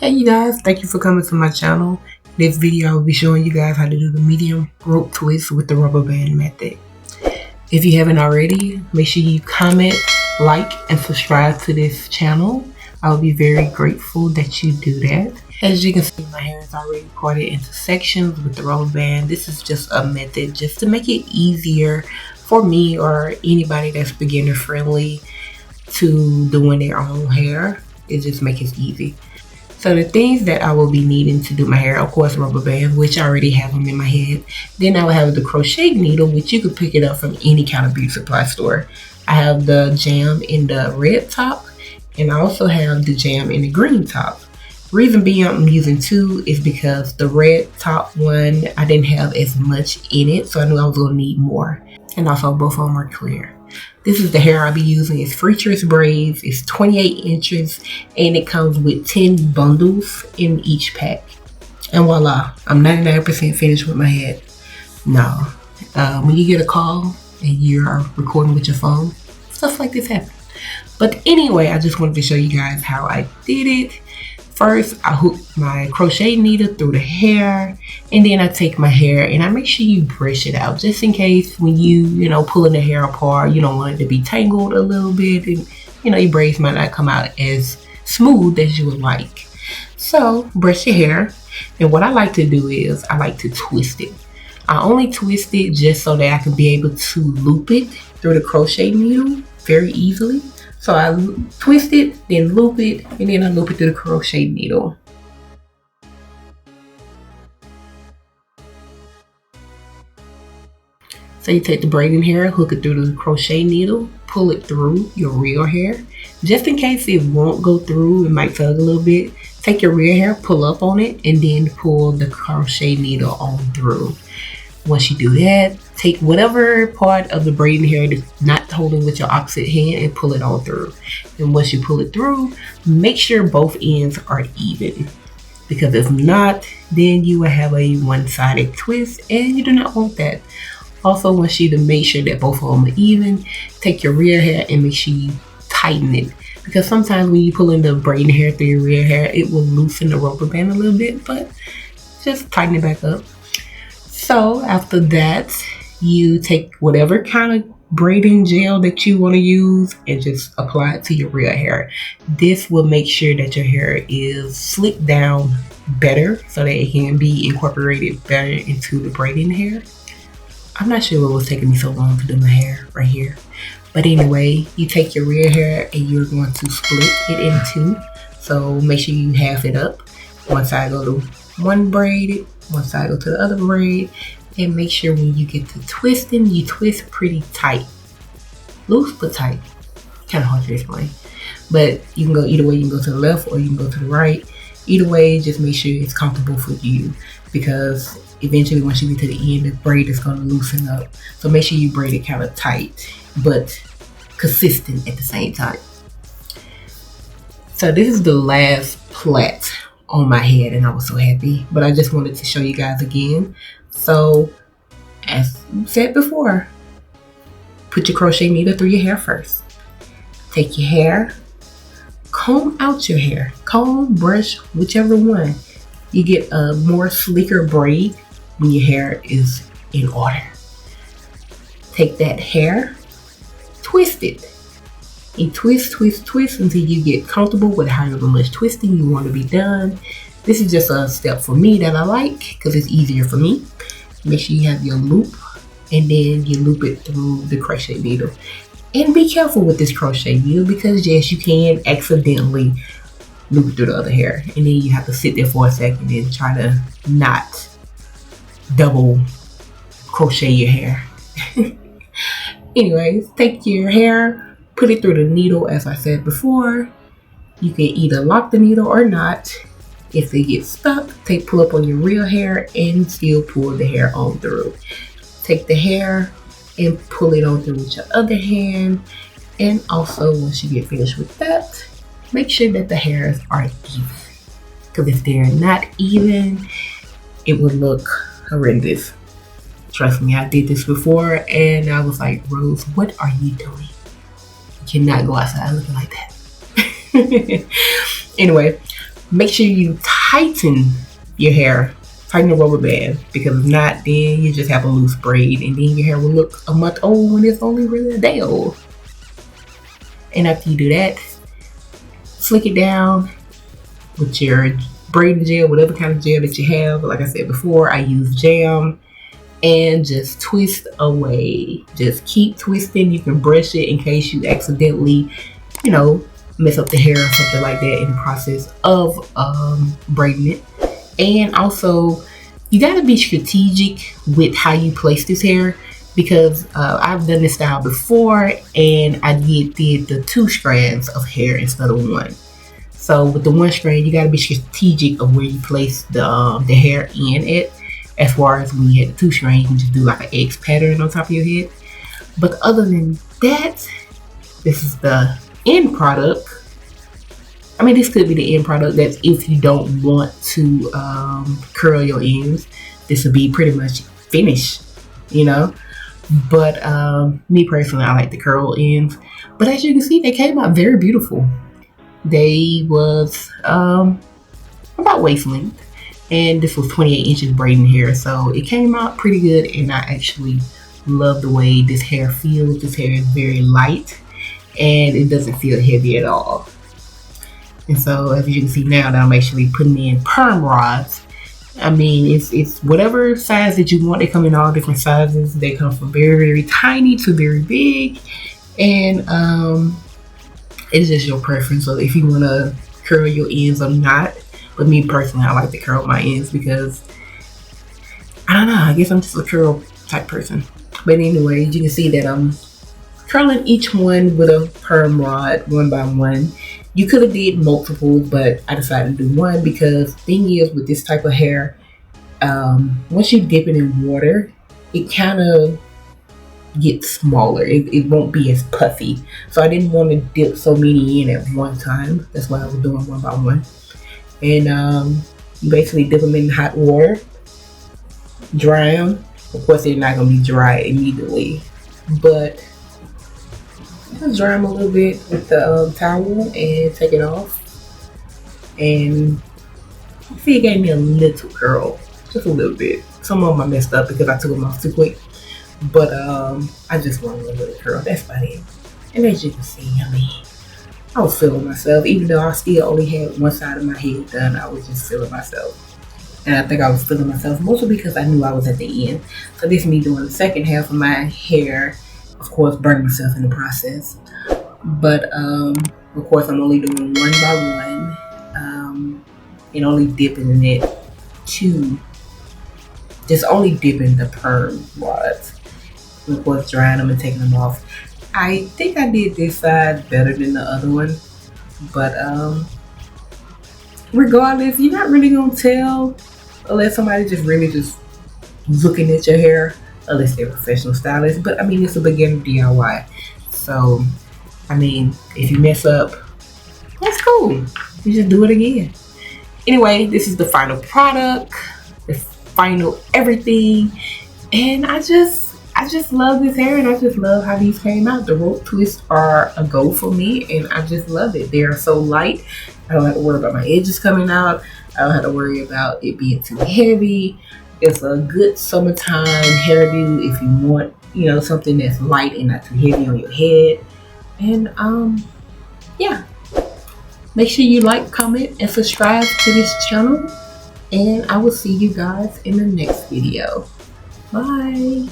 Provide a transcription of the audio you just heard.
Hey you guys, thank you for coming to my channel. This video I will be showing you guys how to do the medium rope twist with the rubber band method. If you haven't already, make sure you comment, like, and subscribe to this channel. I'll be very grateful that you do that. As you can see, my hair is already parted into sections with the rubber band. This is just a method just to make it easier for me or anybody that's beginner friendly to doing their own hair. It just makes it easy. So the things that I will be needing to do my hair, of course, rubber bands, which I already have them in my head. Then I will have the crochet needle, which you could pick it up from any kind of beauty supply store. I have the jam in the red top, and I also have the jam in the green top. Reason being I'm using two is because the red top one, I didn't have as much in it, so I knew I was going to need more. And also both of them are clear. This is the hair I'll be using. It's free choice braids. It's 28 inches and it comes with 10 bundles in each pack. And voila, I'm 99% finished with my head. Now, when you get a call and you're recording with your phone, stuff like this happens. But anyway, I just wanted to show you guys how I did it. First, I hook my crochet needle through the hair, and then I take my hair and I make sure you brush it out, just in case when you pulling the hair apart, you don't want it to be tangled a little bit, and your braids might not come out as smooth as you would like. So brush your hair, and what I like to do is I like to twist it. I only twist it just so that I can be able to loop it through the crochet needle very easily. So I twist it, then loop it, and then I loop it through the crochet needle. So you take the braiding hair, hook it through the crochet needle, pull it through your real hair. Just in case it won't go through, it might tug a little bit. Take your real hair, pull up on it, and then pull the crochet needle on through. Once you do that, take whatever part of the braiding hair that's not holding with your opposite hand and pull it on through. And once you pull it through, make sure both ends are even. Because if not, then you will have a one-sided twist and you do not want that. Also, want you to make sure that both of them are even. Take your rear hair and make sure you tighten it. Because sometimes when you pull in the braiding hair through your rear hair, it will loosen the rubber band a little bit, but just tighten it back up. So after that, you take whatever kind of braiding gel that you want to use and just apply it to your real hair. This will make sure that your hair is slicked down better so that it can be incorporated better into the braiding hair. I'm not sure what was taking me so long to do my hair right here. But anyway, you take your real hair and you're going to split it in two. So make sure you half it up. One side go to one braid, one side go to the other braid, and make sure when you get to twisting, you twist pretty tight. Loose but tight. Kind of hard to explain. But you can go either way. You can go to the left or you can go to the right. Either way, just make sure it's comfortable for you, because eventually once you get to the end, the braid is going to loosen up. So make sure you braid it kind of tight but consistent at the same time. So this is the last plait on my head and I was so happy, but I just wanted to show you guys again. So as said before, put your crochet needle through your hair first. Take your hair, comb out your hair, comb, brush, whichever one. You get a more sleeker braid when your hair is in order. Take that hair, twist it. You twist until you get comfortable with however much twisting you want to be done. This is just a step for me that I like because it's easier for me. Make sure you have your loop and then you loop it through the crochet needle. And be careful with this crochet needle because yes, you can accidentally loop it through the other hair. And then you have to sit there for a second and try to not double crochet your hair. Anyways, take your hair, put it through the needle as I said before. You can either lock the needle or not. If it gets stuck, pull up on your real hair and still pull the hair on through. Take the hair and pull it on through with your other hand. And also once you get finished with that, make sure that the hairs are even. Because if they're not even, it would look horrendous. Trust me, I did this before and I was like, Rose, what are you doing? You cannot go outside looking like that. Anyway, make sure you tighten your hair. Tighten the rubber band, because if not, then you just have a loose braid, and then your hair will look a month old when it's only really a day old. And after you do that, slick it down with your braiding gel, whatever kind of gel that you have. Like I said before, I use jam, and just twist away. Just keep twisting. You can brush it in case you accidentally, you know, mess up the hair or something like that in the process of braiding it. And also, you gotta be strategic with how you place this hair, because I've done this style before, and I did the 2 strands of hair instead of 1. So with the 1 strand, you gotta be strategic of where you place the hair in it. As far as when you had the 2 strands, you can just do like an X pattern on top of your head. But other than that, this is the end product. I mean, this could be the end product. That's if you don't want to curl your ends. This would be pretty much finished, you know. But me personally, I like the curl ends. But as you can see, they came out very beautiful. They was about waist length, and this was 28 inches braiding hair, so it came out pretty good. And I actually love the way this hair feels. This hair is very light, and it doesn't feel heavy at all. And so as you can see now that I'm actually putting in perm rods, I mean, it's whatever size that you want. They come in all different sizes. They come from very, very tiny to very big. And it's just your preference. So if you want to curl your ends or not. But me personally, I like to curl my ends because, I don't know, I guess I'm just a curl type person. But anyway, you can see that I'm curling each one with a perm rod, one by one. You could have did multiple, but I decided to do one because the thing is with this type of hair, once you dip it in water, it kind of gets smaller. It won't be as puffy. So I didn't want to dip so many in at one time. That's why I was doing one by one. And you basically dip them in hot water, dry them. Of course, they're not going to be dry immediately, but just dry them a little bit with the towel and take it off. And see, it gave me a little curl, just a little bit. Some of them I messed up because I took them off too quick, but I just wanted a little curl. That's about it. And as you can see, I mean, I was feeling myself. Even though I still only had one side of my head done, I was just feeling myself. And I think I was feeling myself mostly because I knew I was at the end. So this is me doing the second half of my hair. Of course, burning myself in the process. But of course, I'm only doing one by one. And only dipping in it just only dipping the perm rods. And of course, drying them and taking them off. I think I did this side better than the other one. But regardless, you're not really gonna tell unless somebody just really just looking at your hair, unless they're a professional stylist. But I mean, it's a beginner DIY. So, I mean, if you mess up, that's cool. You just do it again. Anyway, this is the final product, the final everything. And I just love this hair, and I just love how these came out. The rope twists are a go for me, and I just love it. They are so light. I don't have to worry about my edges coming out. I don't have to worry about it being too heavy. It's a good summertime hairdo if you want, you know, something that's light and not too heavy on your head. And yeah. Make sure you like, comment, and subscribe to this channel. And I will see you guys in the next video. Bye.